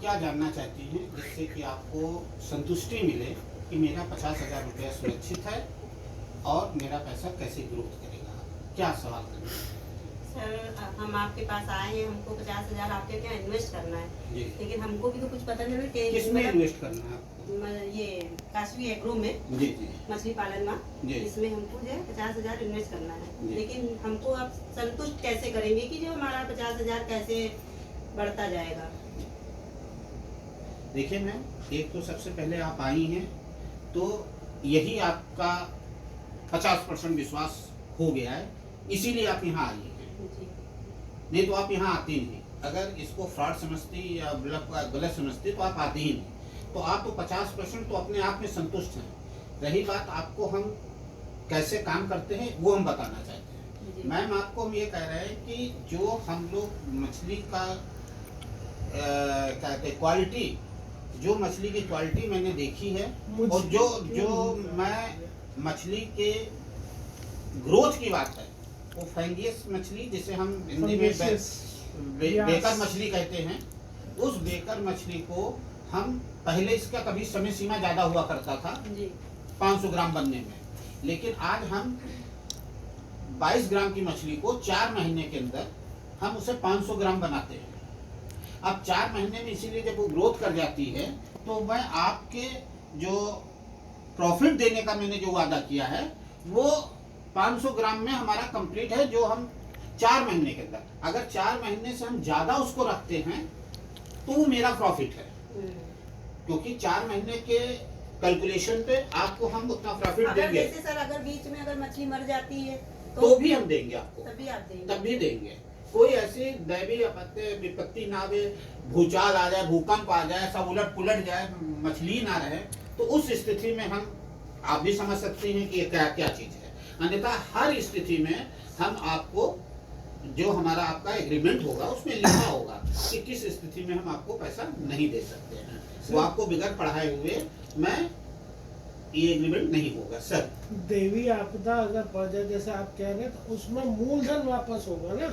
क्या जानना चाहती हैं जिससे कि आपको संतुष्टि मिले कि मेरा 50,000 रुपया सुरक्षित है और मेरा पैसा कैसे ग्रोथ करेगा? क्या सवाल करना है? सर हम आपके पास आए हैं, हमको 50,000 आपके क्या इन्वेस्ट करना है, जी। लेकिन हमको भी तो कुछ पता नहीं कि किसमें इन्वेस्ट करना है आपको? ये काशवी एग्रो में जी जी मछली पालन जी। में, इसमें हमको जो है 50,000 इन्वेस्ट करना है, जी। लेकिन हमको आप संतुष्ट कैसे करेंगे कि जो हमारा 50,000 कैसे बढ़ता जाएगा? देखिए मैम, एक तो सबसे पहले आप आई हैं तो यही आपका 50% विश्वास हो गया है, इसीलिए आप यहाँ आई हैं, जी। नहीं तो आप यहाँ आती नहीं। अगर इसको फ्रॉड समझती या गलत समझती तो आप आती ही नहीं। तो आप तो 50% तो अपने आप में संतुष्ट हैं। रही बात आपको हम कैसे काम करते हैं वो हम बताना चाहते हैं। मैम आपको हम ये कह रहे हैं कि जो हम लोग मछली का कहते हैं क्वालिटी, जो मछली की क्वालिटी मैंने देखी है और जो मैं मछली के ग्रोथ की बात है, वो फैंगियस मछली जिसे हम हिंदी में बेकर मछली कहते हैं, उस बेकर मछली को हम पहले इसका कभी समय सीमा ज़्यादा हुआ करता था 500 ग्राम बनने में, लेकिन आज हम 22 ग्राम की मछली को 4 महीने के अंदर हम उसे 500 ग्राम बनाते हैं। अब 4 महीने में इसीलिए जब वो ग्रोथ कर जाती है तो मैं आपके जो प्रॉफिट देने का मैंने जो वादा किया है वो 500 ग्राम में हमारा कंप्लीट है, जो हम 4 महीने के अंदर, अगर 4 महीने से हम ज़्यादा उसको रखते हैं तो वो मेरा प्रॉफिट है, क्योंकि 4 महीने के कैलकुलेशन पे आपको हम उतना प्रॉफिट देंगे। जैसे सर अगर बीच में अगर मछली मर जाती है तो भी हम देंगे आपको, तभी आप देंगे? तब भी देंगे। कोई ऐसी दैवीय विपत्ति ना आवे, भूचाल आ जाए, भूकंप आ जाए, सब उलट पुलट जाए, मछली ना रहे, तो उस स्थिति में हम, आप भी समझ सकते हैं कि ये क्या क्या चीज है। अन्यथा हर स्थिति में हम आपको जो हमारा आपका एग्रीमेंट होगा उसमें लिखा होगा कि किस स्थिति में हम आपको पैसा नहीं दे सकते हैं, वो आपको बिगड़ पढ़ाए हुए मैं ये एग्रीमेंट नहीं होगा। सर देवी आपदा अगर पड़ जाए जैसे आप कह रहे हैं तो उसमें मूलधन वापस होगा ना?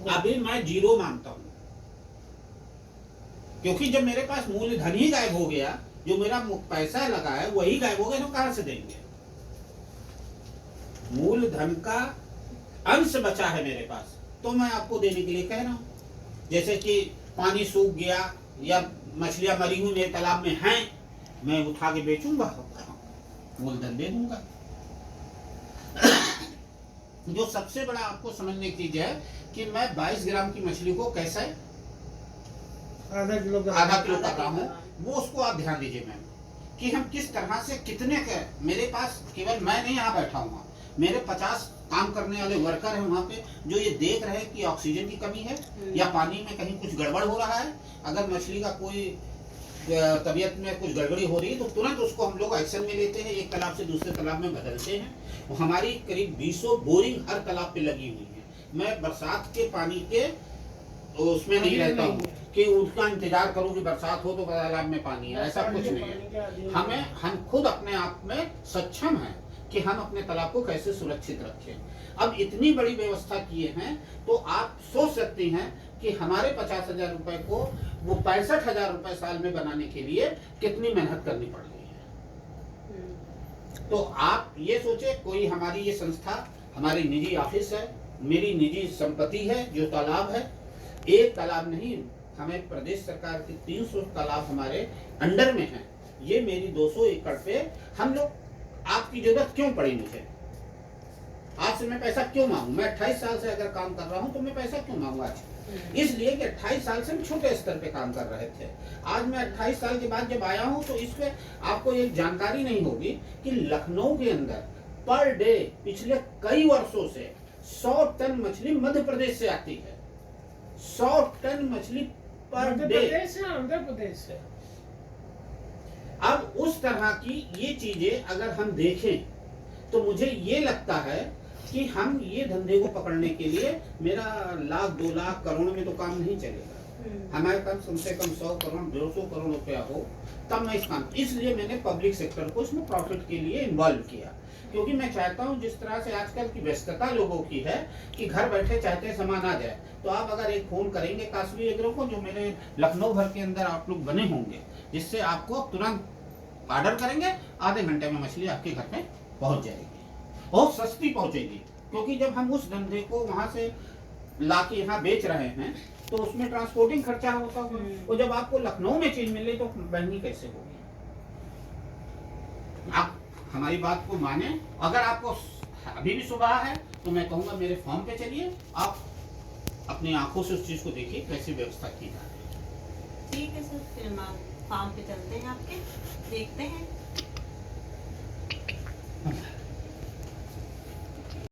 अभी मैं 0 मानता हूँ, क्योंकि जब मेरे पास मूलधन ही गायब हो गया, जो मेरा पैसा लगा है वही गायब हो गया, तो कहां से देंगे? मूलधन का अंश बचा है मेरे पास, तो मैं आपको देने के लिए कह रहा हूं। जैसे कि पानी सूख गया या मछलियां मरी हुई मेरे तालाब में हैं, मैं उठा के बेचूंगा, मूलधन दे दूंगा। जो सबसे बड़ा आपको समझने की चीज है कि मैं 22 ग्राम की मछली को कैसे आधा किलो कर रहा हूँ, वो उसको आप ध्यान दीजिए मैम, कि हम किस तरह से कितने के, मेरे पास केवल मैं नहीं यहाँ बैठा हूँ, मेरे 50 काम करने वाले वर्कर हैं वहाँ पे, जो ये देख रहे हैं कि ऑक्सीजन की कमी है या पानी में कहीं कुछ गड़बड़ हो रहा है। अगर मछली का कोई तबीयत में कुछ गड़बड़ी हो रही है तो तुरंत उसको हम लोग एक्शन में लेते हैं, एक तालाब से दूसरे तालाब में बदलते हैं। हमारी करीब 200 बोरिंग हर तालाब पे लगी हुई है। मैं बरसात के पानी के उसमें नहीं रहता हूँ कि उसका इंतजार करूँ कि बरसात हो तो तालाब में पानी है, ऐसा कुछ नहीं है। हम खुद अपने आप में सक्षम हैं कि हम अपने तालाब को कैसे सुरक्षित रखें। अब इतनी बड़ी व्यवस्था किए हैं तो आप सोच सकती हैं कि हमारे 50,000 रुपए को वो 65,000 रुपए साल में बनाने के लिए कितनी मेहनत करनी पड़ रही है। तो आप ये सोचे, कोई हमारी ये संस्था हमारी निजी ऑफिस है, मेरी निजी संपत्ति है जो तालाब है, एक तालाब नहीं, हमें प्रदेश सरकार के 300 तालाब हमारे अंडर में हैं। ये मेरी 200 एकड़ पे हम लोग, आपकी जरूरत क्यों पड़ी मुझे, आपसे मैं पैसा क्यों मांगू? मैं 28 साल से अगर काम कर रहा हूं तो मैं पैसा क्यों मांगू आज? इसलिए कि 28 साल से हम छोटे स्तर पे काम कर रहे थे। आज मैं 28 साल के बाद जब आया हूं तो इस पे आपको एक जानकारी नहीं होगी कि लखनऊ के अंदर पर डे पिछले कई वर्षों से 100 टन मछली मध्य प्रदेश से आती है। 100 टन मछली पर डे आंध्र प्रदेश से। अब उस तरह की ये चीजें अगर हम देखें तो मुझे ये लगता है कि हम ये धंधे को पकड़ने के लिए, मेरा लाख 2 लाख करोड़ में तो काम नहीं चलेगा। हमारे पास कम से कम 100 करोड़ 200 करोड़ रुपया हो, तब मैं इस काम, इसलिए मैंने पब्लिक सेक्टर को इसमें प्रॉफिट के लिए इन्वॉल्व किया। क्योंकि मैं चाहता हूं जिस तरह से आजकल की व्यस्तता लोगों की है कि घर बैठे चाहते हैं सामान आ जाए, तो आप अगर एक फोन करेंगे कास्वी एग्रो को, जो मेरे लखनऊ भर के अंदर आप लोग बने होंगे, जिससे आपको तुरंत ऑर्डर करेंगे, आधे घंटे में मछली आपके घर पे पहुंच जाएगी, बहुत सस्ती पहुंचेगी। क्योंकि जब हम उस धंधे को वहां से ला के यहाँ बेच रहे हैं तो उसमें ट्रांसपोर्टिंग खर्चा होता है, और जब आपको लखनऊ में चीज मिले तो महंगी कैसे होगी। आप हमारी बात को माने, अगर आपको अभी भी सुबह है तो मैं कहूँगा मेरे फॉर्म पे चलिए, आप अपनी आंखों से उस चीज को देखिए कैसी व्यवस्था की जा रही है। ठीक है सर, फिर हम फार्म पे चलते हैं आपके, देखते हैं।